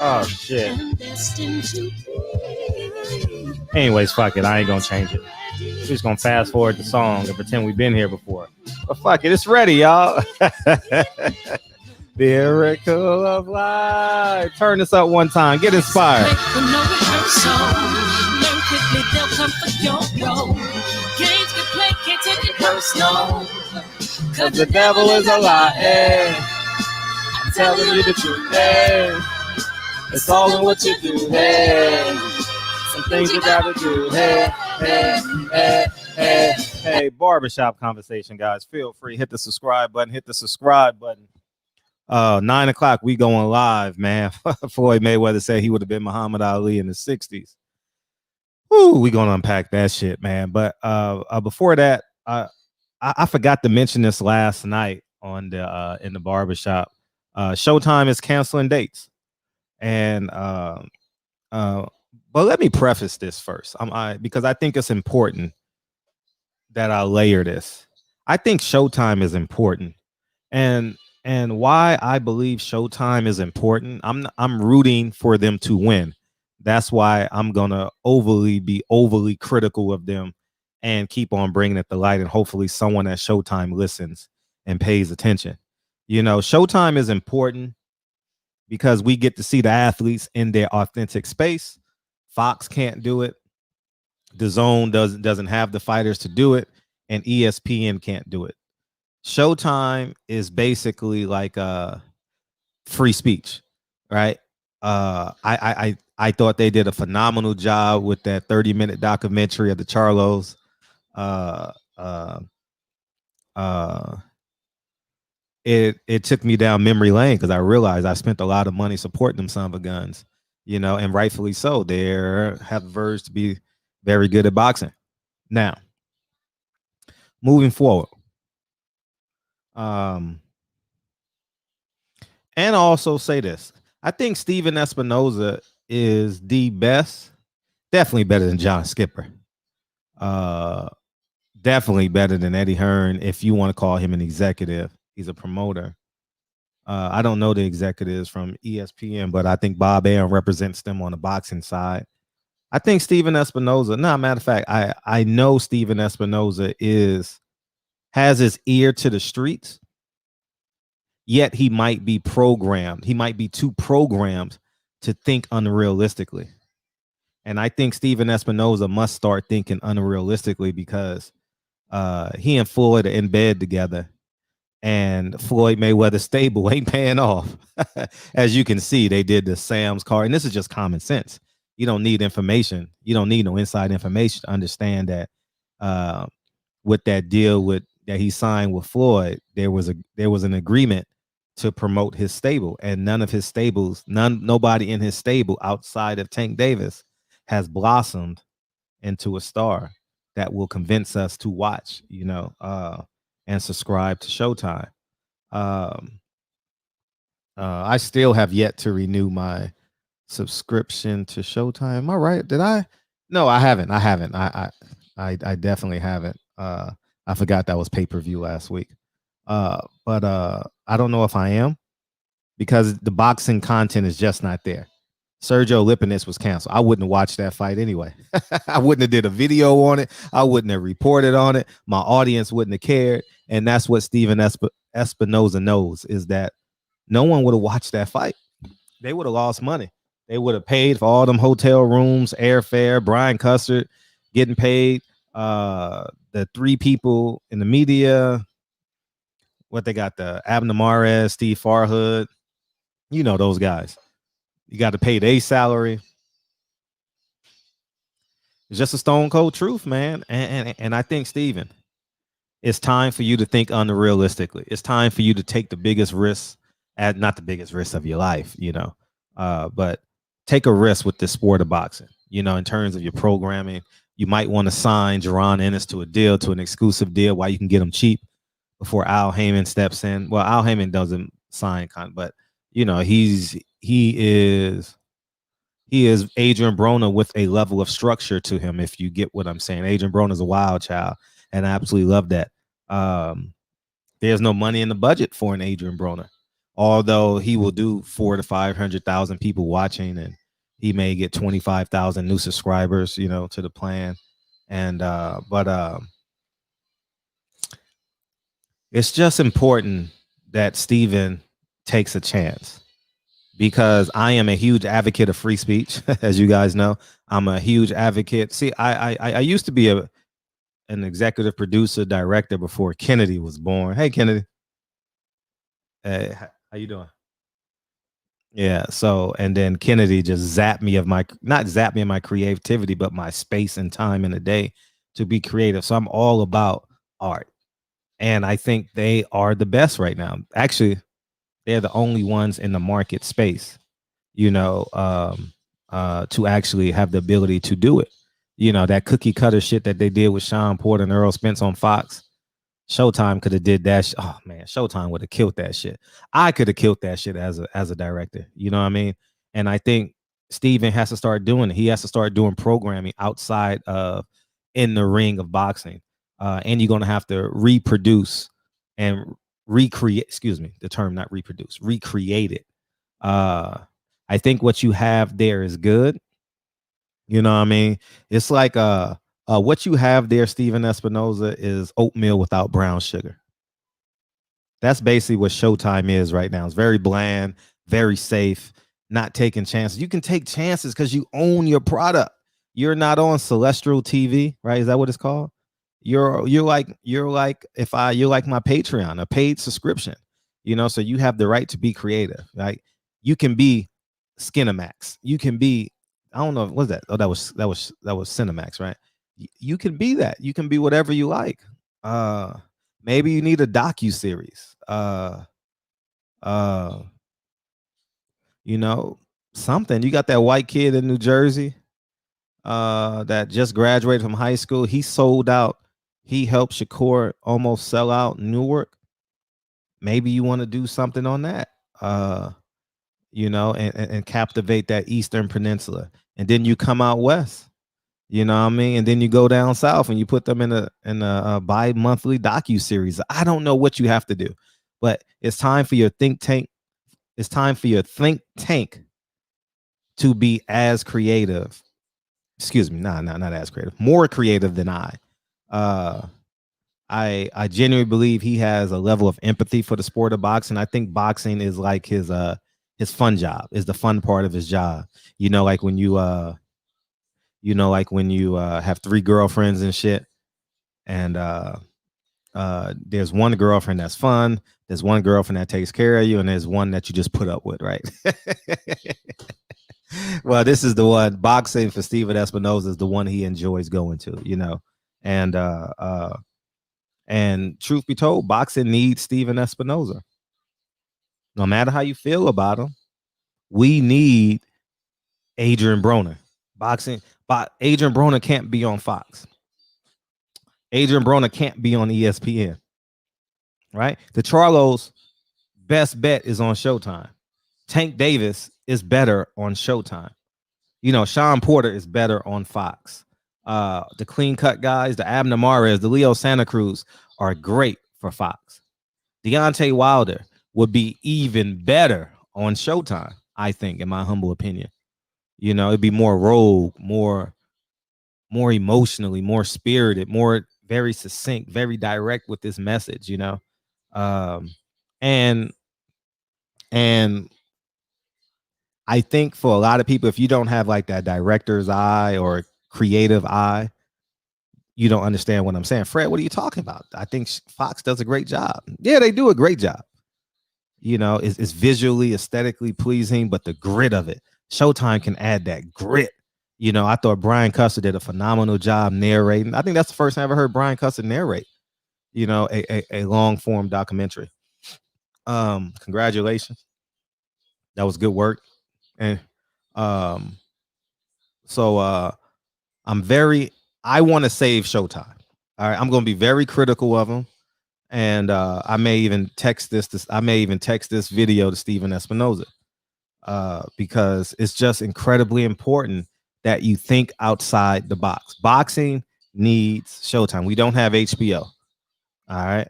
Oh shit. Anyways, fuck it. I ain't gonna change it. We're just gonna fast forward the song and pretend we've been here before. But fuck it, it's ready, y'all. Miracle of life. Turn this up one time. Get inspired. Cause the devil is a lie. I'm telling you the truth. Hey. It's all in what you do. Hey. Some things you gotta do. Hey, hey, hey, hey, hey. Barbershop conversation, guys. Feel free. Hit the subscribe button. Hit the subscribe button. 9 o'clock, we going live, man. Floyd Mayweather said he would have been Muhammad Ali in the 60s. Woo, we gonna unpack that shit, man. But before that, I forgot to mention this last night on the in the barbershop. Showtime is canceling dates, and but let me preface this first, because I think it's important that I layer this. I think Showtime is important, and why I believe Showtime is important. I'm rooting for them to win. That's why I'm gonna be overly critical of them and keep on bringing it to light, and hopefully someone at Showtime listens and pays attention. You know, Showtime is important because we get to see the athletes in their authentic space. Fox can't do it. The Zone doesn't have the fighters to do it, and ESPN can't do it. Showtime is basically like free speech, right? I thought they did a phenomenal job with that 30-minute documentary of the Charlos. It took me down memory lane because I realized I spent a lot of money supporting them son of a guns, you know, and rightfully so. They have verged to be very good at boxing. Now, moving forward, and also say this: I think Steven Espinoza is the best, definitely better than John Skipper. Definitely better than Eddie Hearn, if you want to call him an executive. He's a promoter. I don't know the executives from ESPN, but I think Bob Arum represents them on the boxing side. I think Steven Espinoza, matter of fact, I know Steven Espinoza has his ear to the streets, yet he might be programmed. He might be too programmed to think unrealistically. And I think Steven Espinoza must start thinking unrealistically because he and Floyd are in bed together, and Floyd Mayweather stable ain't paying off. As you can see, they did the Sam's card, and this is just common sense. You don't need information. You don't need no inside information to understand that with that deal that he signed with Floyd, there was an agreement to promote his stable, and nobody in his stable outside of Tank Davis has blossomed into a star that will convince us to watch, and subscribe to Showtime. I still have yet to renew my subscription to Showtime. Am I right? Did I? No, I haven't. I definitely haven't. I forgot that was pay-per-view last week. But I don't know if I am, because the boxing content is just not there. Sergio Lipinets was canceled. I wouldn't have watched that fight anyway. I wouldn't have did a video on it. I wouldn't have reported on it. My audience wouldn't have cared. And that's what Steven Espinoza knows, is that no one would have watched that fight. They would have lost money. They would have paid for all them hotel rooms, airfare, Brian Custer getting paid, the three people in the media, what they got, the Abner Mares, Steve Farhood, those guys. You got to pay their salary. It's just a stone cold truth, man. And I think, Steven, it's time for you to think unrealistically. It's time for you to take the biggest risks, not the biggest risk of your life, but take a risk with this sport of boxing, in terms of your programming. You might want to sign Jaron Ennis to an exclusive deal while you can get him cheap before Al Heyman steps in. Well, Al Heyman doesn't sign, but he is Adrian Broner with a level of structure to him, if you get what I'm saying. Adrian Broner is a wild child, and I absolutely love that. There's no money in the budget for an Adrian Broner, although he will do 400 to 500,000 people watching, and he may get 25,000 new subscribers, to the plan. And but it's just important that Steven takes a chance, because I am a huge advocate of free speech. As you guys know, I'm a huge advocate. See, I used to be an executive producer, director before Kennedy was born. Hey, Kennedy. Hey, how you doing? Yeah. So, and then Kennedy just zapped me of my, not zapped me of my creativity, but my space and time in a day to be creative. So I'm all about art. And I think they are the best right now. Actually, they're the only ones in the market space, to actually have the ability to do it. That cookie cutter shit that they did with Sean Porter and Earl Spence on Fox. Showtime could have did that. Oh man, Showtime would have killed that shit. I could have killed that shit as a director. You know what I mean? And I think Steven has to start doing it. He has to start doing programming outside of in the ring of boxing. And you're gonna have to reproduce and recreate. Excuse me, the term not reproduce, recreate it. I think what you have there is good. You know what I mean? It's like what you have there, Steven Espinoza, is oatmeal without brown sugar. That's basically what Showtime is right now. It's very bland, very safe, not taking chances. You can take chances because you own your product. You're not on Celestial TV, right? Is that what it's called? You're like if I you're like my Patreon, a paid subscription. So you have the right to be creative. Like you can be Skinamax. You can be, I don't know, what's that? Oh, that was Cinemax, right? You can be that. You can be whatever you like. Maybe you need a docu series. Uh, you know, something. You got that white kid in New Jersey, that just graduated from high school. He sold out. He helped Shakur almost sell out Newark. Maybe you want to do something on that. And captivate that Eastern Peninsula. And then you come out west. You know what I mean? And then you go down south and you put them in a bi-monthly docu-series. I don't know what you have to do, but it's time for your think tank. It's time for your think tank to be as creative. Excuse me, not as creative, more creative than I. Uh I genuinely believe he has a level of empathy for the sport of boxing. I think boxing is like his fun job, is the fun part of his job. Like when you have three girlfriends and shit, and there's one girlfriend that's fun, there's one girlfriend that takes care of you, and there's one that you just put up with, right? Well, this is the one. Boxing for Steven Espinoza is the one he enjoys going to, and and truth be told, boxing needs Steven Espinoza. No matter how you feel about him, we need Adrian Broner. Boxing, but Adrian Broner can't be on Fox. Adrian Broner can't be on ESPN. Right? The Charlo's best bet is on Showtime. Tank Davis is better on Showtime. Sean Porter is better on Fox. The clean cut guys, the Abner Mares, the Leo Santa Cruz are great for Fox. Deontay Wilder would be even better on Showtime, I think, in my humble opinion. It'd be more rogue, more emotionally, more spirited, more very succinct, very direct with this message, and I think for a lot of people, if you don't have like that director's eye or creative eye, you don't understand what I'm saying. Fred, what are you talking about? I think Fox does a great job. Yeah, they do a great job. It's visually, aesthetically pleasing, but the grit of it, Showtime can add that grit. I thought Brian Custer did a phenomenal job narrating. I think that's the first time I ever heard Brian Custer narrate, a long form documentary. Congratulations. That was good work. And so I want to save Showtime. All right, I'm going to be very critical of them, and I may even text this video to Steven Espinoza, because it's just incredibly important that you think outside the box. Boxing needs Showtime. We don't have HBO. All right.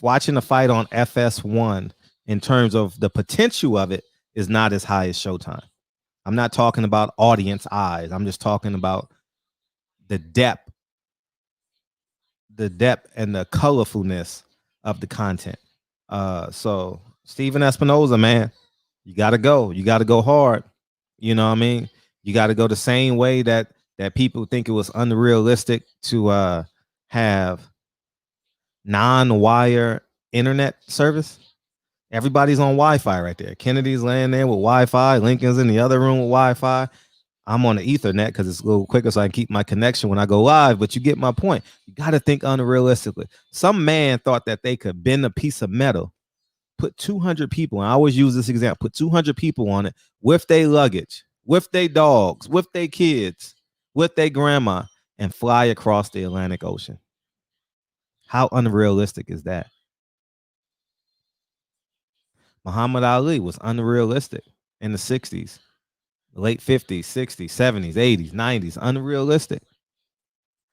watching a fight on FS1 in terms of the potential of it is not as high as Showtime. I'm not talking about audience eyes. I'm just talking about the depth, and the colorfulness of the content. So Steven Espinoza, man, you gotta go. You gotta go hard. You know what I mean? You gotta go the same way that people think it was unrealistic to have non-wire internet service. Everybody's on Wi-Fi right there. Kennedy's laying there with Wi-Fi. Lincoln's in the other room with Wi-Fi. I'm on the Ethernet because it's a little quicker so I can keep my connection when I go live. But you get my point. You got to think unrealistically. Some man thought that they could bend a piece of metal, put 200 people, and I always use this example, put 200 people on it with their luggage, with their dogs, with their kids, with their grandma, and fly across the Atlantic Ocean. How unrealistic is that? Muhammad Ali was unrealistic in the 60s, late 50s, 60s, 70s, 80s, 90s. Unrealistic.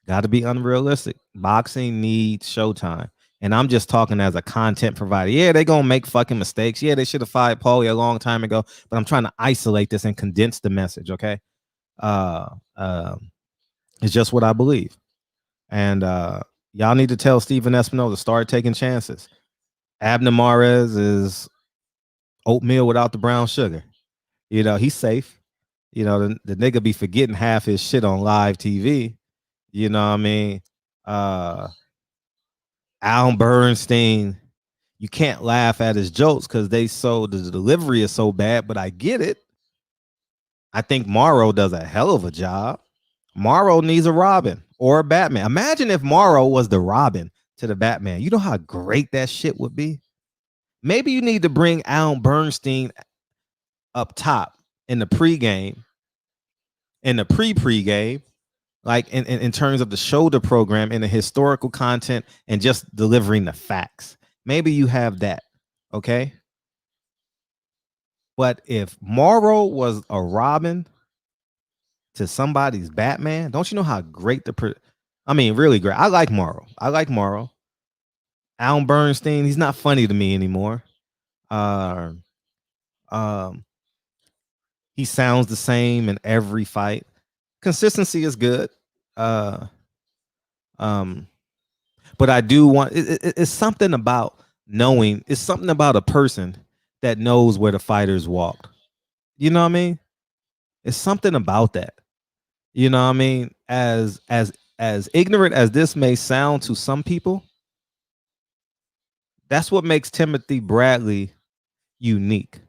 Got to be unrealistic. Boxing needs Showtime. And I'm just talking as a content provider. Yeah, they're going to make fucking mistakes. Yeah, they should have fired Paulie a long time ago. But I'm trying to isolate this and condense the message, okay? It's just what I believe. And y'all need to tell Stephen Espinoza to start taking chances. Abner Mares is oatmeal without the brown sugar. You know, he's safe. You know, the nigga be forgetting half his shit on live TV. You know what I mean? Al Bernstein, you can't laugh at his jokes because the delivery is so bad, but I get it. I think Morrow does a hell of a job. Morrow needs a Robin or a Batman. Imagine if Morrow was the Robin to the Batman. You know how great that shit would be? Maybe you need to bring Al Bernstein up top in the pregame, in the pre-game, like in terms of the shoulder program and the historical content and just delivering the facts. Maybe you have that, okay? But if Morrow was a Robin to somebody's Batman, don't you know how great really great. I like Morrow. Al Bernstein, he's not funny to me anymore. He sounds the same in every fight. Consistency is good. But I do want it's something about knowing, it's something about a person that knows where the fighters walked. You know what I mean? It's something about that. You know what I mean? As ignorant as this may sound to some people, that's what makes Timothy Bradley unique.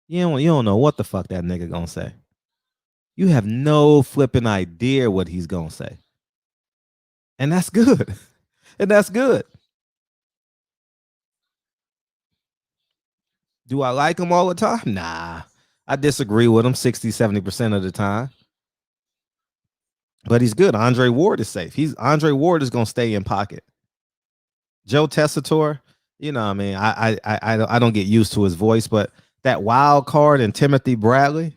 You don't know what the fuck that nigga gonna say. You have no flipping idea what he's gonna say. And that's good. And that's good. Do I like him all the time? Nah. I disagree with him 60-70% of the time. But he's good. Andre Ward is safe. Andre Ward is gonna stay in pocket. Joe Tessitore, you know what I mean? I don't get used to his voice, but that wild card and Timothy Bradley,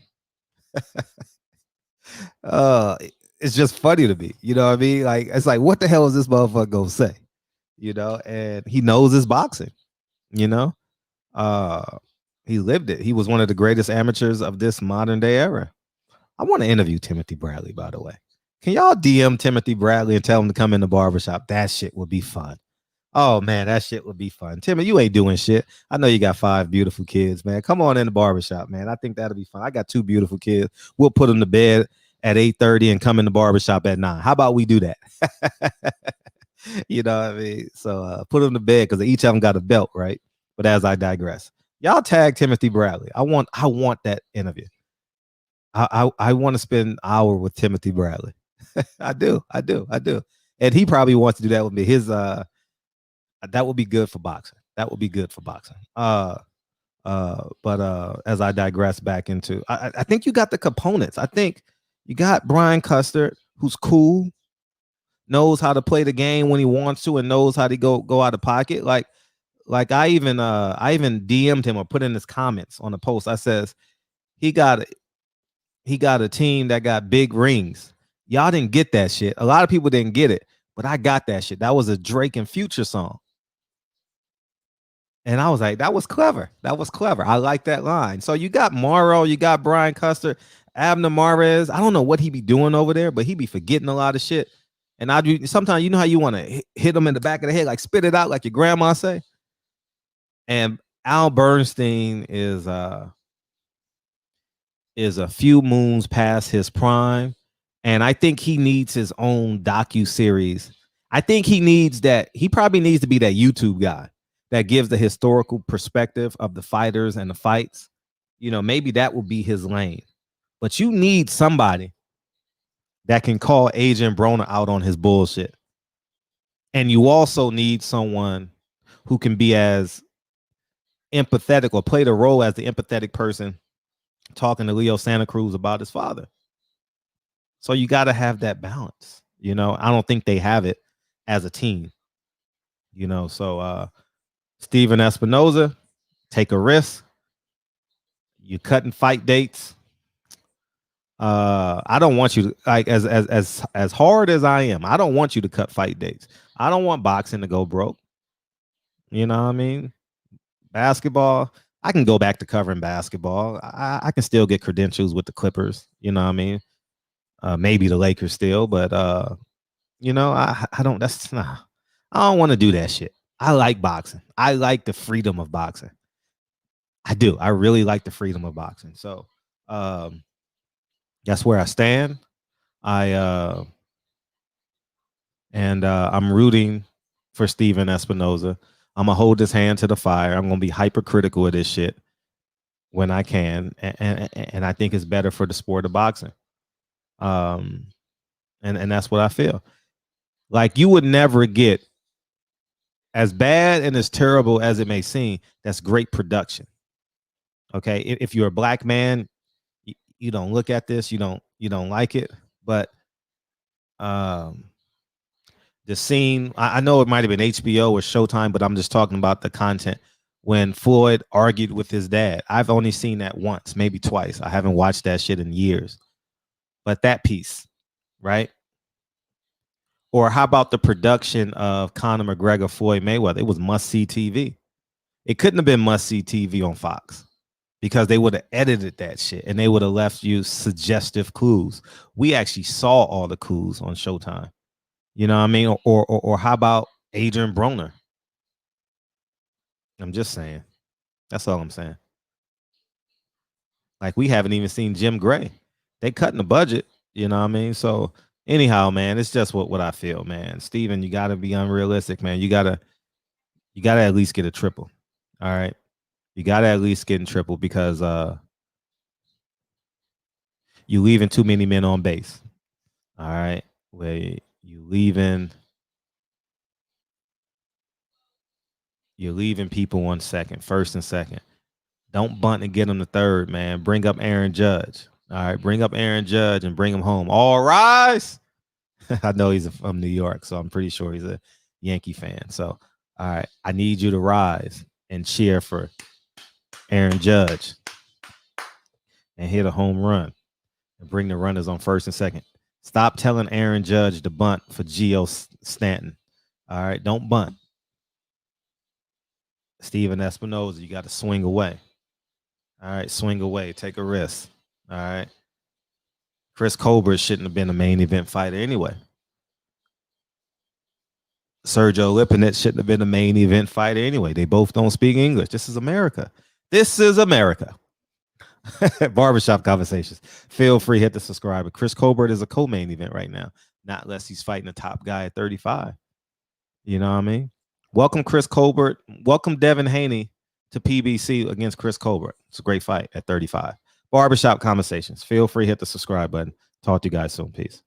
it's just funny to me. You know what I mean? Like, it's like, what the hell is this motherfucker gonna say? You know, and he knows his boxing, you know. He lived it. He was one of the greatest amateurs of this modern day era. I want to interview Timothy Bradley, by the way. Can y'all DM Timothy Bradley and tell him to come in the barbershop? That shit would be fun. Oh man, that shit would be fun. Timmy, you ain't doing shit. I know you got 5 beautiful kids, man. Come on in the barbershop, man. I think that'll be fun. I got 2 beautiful kids. We'll put them to bed at 8:30 and come in the barbershop at 9. How about we do that? You know what I mean? So put them to bed because each of them got a belt, right? But as I digress, y'all tag Timothy Bradley. I want that interview. I want to spend an hour with Timothy Bradley. I do. And he probably wants to do that with me. His that would be good for boxing. But as I digress back into, I think you got the components. I think you got Brian Custard, who's cool, knows how to play the game when he wants to, and knows how to go out of pocket. Like I even DM'd him or put in his comments on the post. I says he got a team that got big rings. Y'all didn't get that shit. A lot of people didn't get it, but I got that shit. That was a Drake and Future song. And I was like, that was clever. That was clever. I like that line. So you got Morrow, you got Brian Custer, Abner Mares. I don't know what he be doing over there, but he be forgetting a lot of shit. And I do sometimes, you know how you want to hit him in the back of the head, like spit it out, like your grandma say. And Al Bernstein is a few moons past his prime, and I think he needs his own docu-series. I think he needs that. He probably needs to be that YouTube guy that gives the historical perspective of the fighters and the fights. You know, maybe that will be his lane. But you need somebody that can call Adrian Broner out on his bullshit. And you also need someone who can be as empathetic or play the role as the empathetic person talking to Leo Santa Cruz about his father. So you got to have that balance. You know, I don't think they have it as a team. You know, so Steven Espinoza, take a risk. You cutting fight dates. I don't want you to, like, as hard as I am, I don't want you to cut fight dates. I don't want boxing to go broke. You know what I mean? Basketball, I can go back to covering basketball. I can still get credentials with the Clippers. You know what I mean? Maybe the Lakers still, but you know, I don't. That's nah. I don't want to do that shit. I like boxing. I like the freedom of boxing. I do. I really like the freedom of boxing. So that's where I stand. I I'm rooting for Steven Espinoza. I'm gonna hold his hand to the fire. I'm gonna be hypercritical of this shit when I can, and I think it's better for the sport of boxing. And that's what I feel. Like, you would never get, as bad and as terrible as it may seem, that's great production. Okay, if you're a black man, you don't look at this, you don't like it, but the scene, I know it might have been HBO or Showtime, but I'm just talking about the content when Floyd argued with his dad. I've only seen that once, maybe twice. I haven't watched that shit in years. But that piece, right? Or how about the production of Conor McGregor, Floyd Mayweather? It was must-see TV. It couldn't have been must-see TV on Fox because they would have edited that shit and they would have left you suggestive clues. We actually saw all the clues on Showtime. You know what I mean? Or how about Adrian Broner? I'm just saying. That's all I'm saying. Like, we haven't even seen Jim Gray. They cutting the budget. You know what I mean? So anyhow, man, it's just what I feel, man. Steven, you got to be unrealistic, man. You gotta at least get a triple. All right, you got to at least get in triple because you leaving too many men on base. All right, where you're leaving people on second, first and second. Don't bunt and get him the third, man. Bring up Aaron Judge. All right, bring up Aaron Judge and bring him home. All rise. I know he's from New York, so I'm pretty sure he's a Yankee fan. So, all right, I need you to rise and cheer for Aaron Judge and hit a home run and bring the runners on first and second. Stop telling Aaron Judge to bunt for Geo Stanton. All right, don't bunt. Steven Espinoza, you got to swing away. All right, swing away. Take a risk. All right. Chris Colbert shouldn't have been a main event fighter anyway. Sergio Lipinets shouldn't have been a main event fighter anyway. They both don't speak English. This is America. This is America. Barbershop Conversations. Feel free, hit the subscribe. Chris Colbert is a co-main event right now, not unless he's fighting the top guy at 35. You know what I mean? Welcome Chris Colbert. Welcome Devin Haney to PBC against Chris Colbert. It's a great fight at 35. Barbershop Conversations. Feel free, hit the subscribe button. Talk to you guys soon. Peace.